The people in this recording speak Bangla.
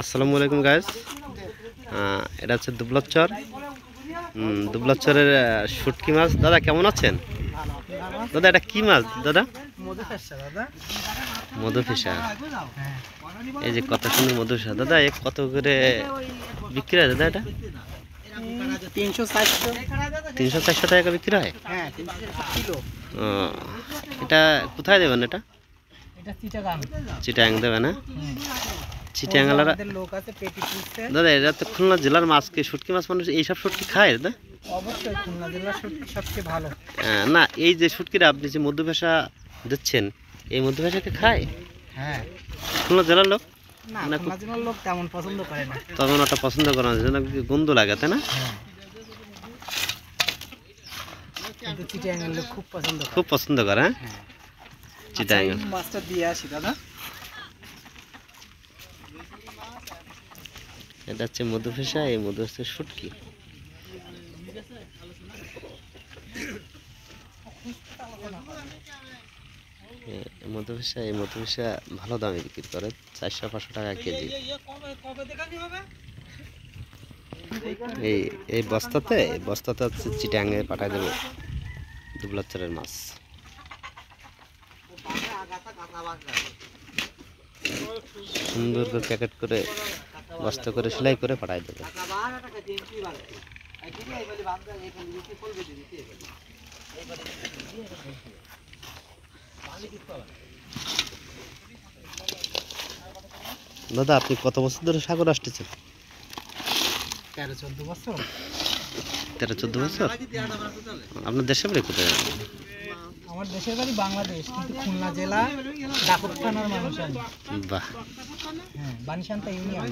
আসসালামু আলাইকুম গাইস। এটা হচ্ছে দুবলাচর, দুবলাচরের শুটকি মাছ। দাদা কেমন আছেন? দাদা এটা কি মাছ দাদা? মধুফেসা। এই যে কত সুন্দর মধুফেসা দাদা, কত করে বিক্রি হয় দাদা? এটা 300-400 টাকা বিক্রি হয়। এটা কোথায় দেবেন? এটা চিটাগাং দেবে না? চিটাগাংলারা দাদা, এটা তো খুলনা জেলার মাছ। কি শুটকি মাছ মানুষ এইসব শুটকি খায় দাদা? অবশ্যই খুলনা জেলার শুটকি সবচেয়ে ভালো। না, এই যে শুটকিটা আপনি যে মধুফেসা দিচ্ছেন, এই মধুফেসাকে খায়? হ্যাঁ। খুলনা জেলার লোক না, খুলনা জেলার লোক তেমন পছন্দ করে না। তেমন ওটা পছন্দ করে না, যেন গন্ধ লাগে, তাই না? কিন্তু চিটাগাংয়ের লোক খুব পছন্দ করে। খুব পছন্দ করে। হ্যাঁ, চিটাগাং মাছটা দিয়ে আসি দাদা। এটা হচ্ছে মধুফেসা, এই মধু হচ্ছে শুটকি। মধুফেসা, এই মধুফেসা ভালো দামে বিক্রি করে, 400-500 টাকা কেজি। এই বস্তাতে হচ্ছে চিটাগাংয়ে পাঠায় দেবো দুবলাচরের মাছ। সুন্দর করে প্যাকেট করে বস্তা করে সেলাই করে পাঠায় দেবে। দাদা, আপনি কত বছর ধরে সাগর আসতেছেন? 13-14 বছর। 13-14 বছর। আপনার দেশের বাড়ি কোথায়? আমার দেশের বাড়ি বাংলাদেশ, কিন্তু খুলনা জেলা দাপুর থানার মানুষ আমি। বাহ। হ্যাঁ, বানিশান্তা ইউনিয়ন।